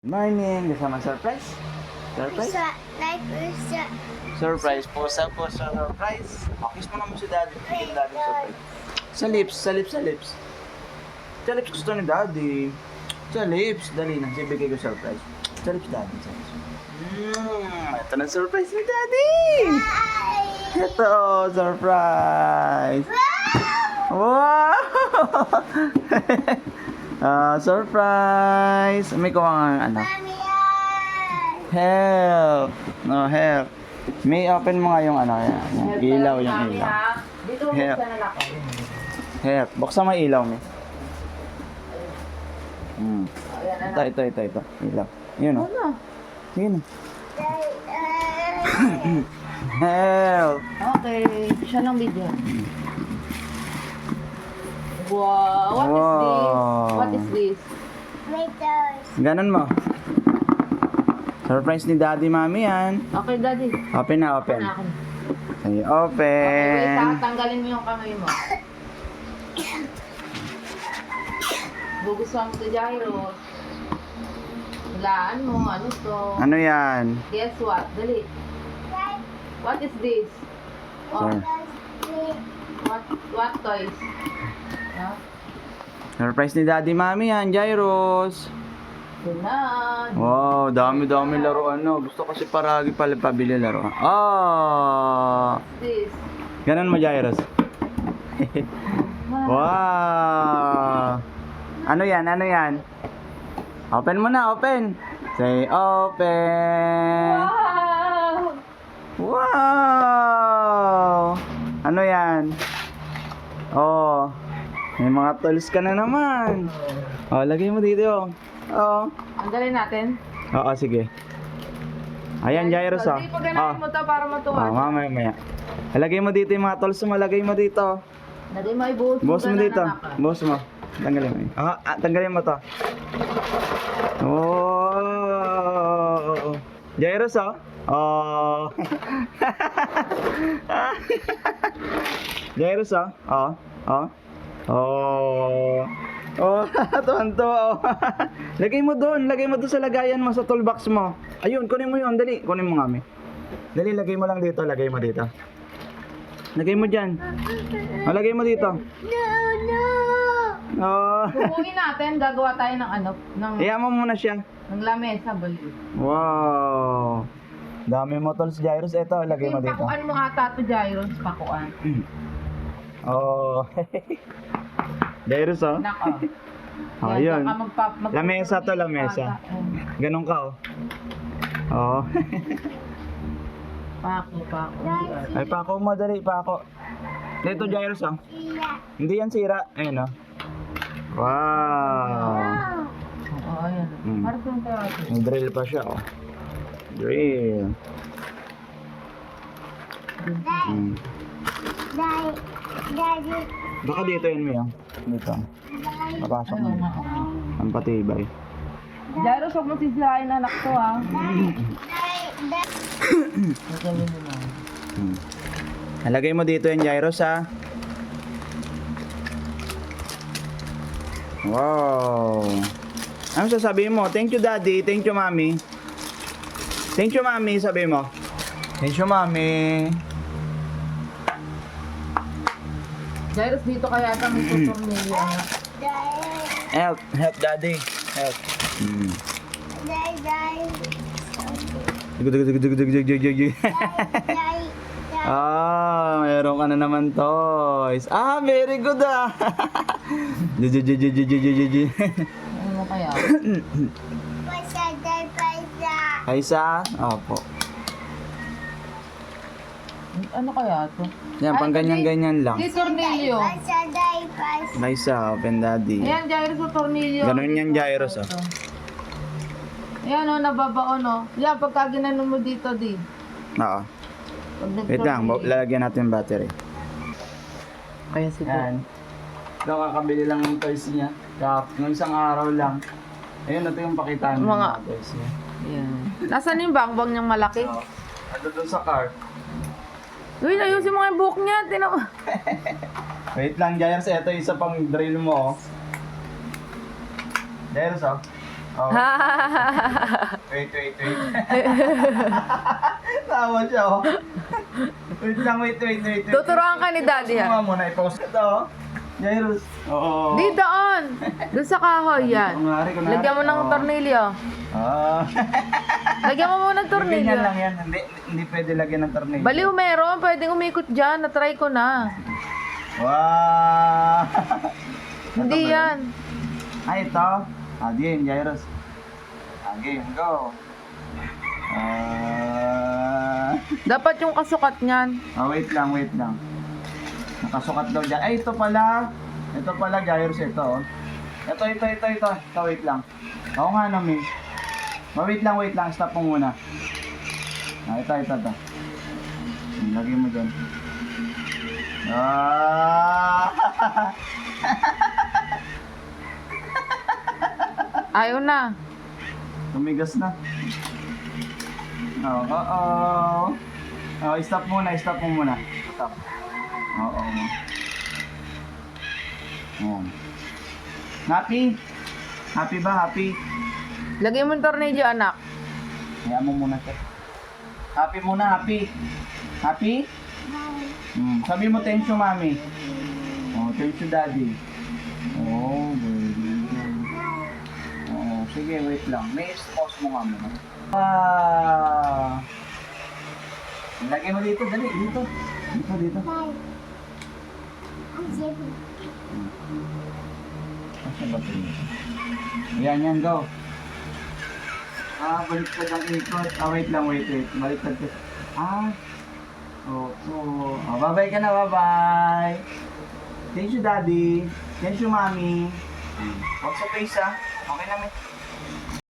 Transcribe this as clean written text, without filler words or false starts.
Morning, kasama surprise? Surprise? Surprise po sa surprise. Kiss mo naman si daddy. Bigyan daddy surprise. Sa lips, sa lips, sa lips. Sa lips gusto ni daddy. Sa lips, dali na. Sibigay ko surprise. Sa lips daddy, sa lips. Ito na surprise ni daddy. Ito, surprise. Wow! Surprise! May kuha nga ano. Help! No, help. May open mo nga yung ano, yung ilaw, yung ilaw. Dito Help. buksan na ako. Help. Buksan mo yung ilaw, may. Ito. Ilaw. Yun o. Ano? Yun o. Help! Okay, siya lang video. Wow, what is this? What is this? Ganon mo. Surprise ni daddy, mami yan. Okay, daddy. Open na, open. Ano ako? Ay, Okay, wait, open. tanggalin mo yung kamay mo. Gugustuhan mo ito, Jairo. Hulaan mo, ano to? Ano yan? Guess what? Dali. What is this? Oh, Sir. what toys? Huh? Surprise ni daddy, mami yan, Jairos. Tunan. Wow, dami-dami laruan, no. Gusto kasi paragi pala pabili laruan. This. Ganon mo, Jairos. Wow. Ano yan? Ano yan? Open mo na, open. Say open. Wow! Wow! Ano yan? Oh, may mga tools ka na naman. Oh, lagay mo dito. Oh. Tanggalin natin. Oo, sige. Ayan, Jairos, oh. Hindi, paganahin mo to para matuwa. Oh, mamaya. Lagay mo dito yung mga tools mo. Lagay mo dito. Lagay mo, ibuhos Buhos mo ganun, dito. anak. Buhos mo. Tanggalin mo. Tanggalin mo to. Oh. Jairos, oh. Oh. Jairos, oh. Oh. Oh. Oh. Oh, tuwan-tuwa. Oh. Lagay mo doon sa lagayan mo sa toolbox mo. Ayun, kunin mo 'yon, dali. Kunin mo nga, mi. Dali, lagay mo lang dito, lagay mo dito. Lagay mo diyan. Oh, lagay mo dito. Oh. Bubuin natin, gagawa tayo ng ano, Iyan mo muna siya. ng lamesa ba? Wow. Dami mo tools, Jairos. Ito, lagay mo dito. Pakuan mo ata ito, Jairos, pakuan. Oh. Jairos, oh. Nako. Oh, yun. Lamesa to, lamesa. Ganon ka, oh. Oh. Pako. Ay, pako mo, dali, pako. Dito, Jairos, oh. Hindi yan sira. Ayun, oh. Wow. Oo, ayan. Parang kung tayo. May drill pa siya, oh. Drill. Baka dito yun, Mia. Dito. Papasok mo. Ang patibay. Jairos, huwag mo sisirain anak ko, ha? Nalagay mo dito yung Jairos, ha. Wow. Ano sasabihin mo? Thank you, daddy. Thank you, mommy. Thank you, mommy. Sabi mo. Thank you, mommy. Jairos, dito kaya ata may tutornilyo, anak. Help, daddy. Help. Meron ka na naman toys. Very good, ah. Ano mo kaya? Kaisa? Opo. Ano kaya ito? Yan, pang ganyan-ganyan lang. Di tornilyo. Kaisa, open daddy. Ayan, Jairos, yung tornilyo. Ganun yan, Jairos, oh. Ayan, oh, nababaon, oh. Yan, pagka ginanon mo dito, di. Oo. Pag Wait lang, lalagyan natin yung battery. Kaya sige. Yan. Ito, kakabili lang ng toys niya. Nung isang araw lang. Ayun, ito yung pakitaan ng Mga toys niya. Ayan. Nasaan yung bangbang niyang malaki? Ito doon sa car. Uy, ayusin mo nga yung buhok niya. Tinan mo. Wait lang, Jairos. Ito isa pang drill mo, oh. Jairos, oh. Oh. Wait. Tawa siya, oh. Wait lang, wait. Tuturuan ka ni Daddy, ha? ha? Muna, i-pause ito, oh. Jairus. Oo. Di doon. Doon sa kahoy yan. Kunwari. Lagyan mo ng Oo. tornilyo. Ah. Lagyan mo muna ng tornilyo. Ganyan lang yan. Hindi pwede lagyan ng tornilyo. Baliw meron. Pwedeng umikot dyan. Na-try ko na. Wow. Hindi Ito ba yan. Ito. Game, Jairus. Game, go. Dapat yung kasukat niyan. Wait lang. Nakasukat daw dyan. Ay, ito pala. Ito pala, Jairus, ito. Oh. Ito. Wait lang. Oo nga namin. Wait lang. Stop mo muna. Ito. Lagay mo dyan. Ayaw na. Tumigas na. Stop mo muna. Stop. Oo. Happy? Happy ba? Happy? Lagyan mo yung tornilyo, anak. Hayaan mo muna siya. Happy muna, happy. Happy? Sabi mo, thank you, mami. Oh, thank you, daddy. Oh, very good. Oh, sige, wait lang. May pause mo nga muna. Lagay mo dito, dali. Dito. Asa ba ito? Yan, go. Baliktad ang ikot. Wait lang. Baliktad ka. Bye-bye ka na, bye-bye. Thank you, daddy. Thank you, mommy. Huwag sa face, ha. Okay namin.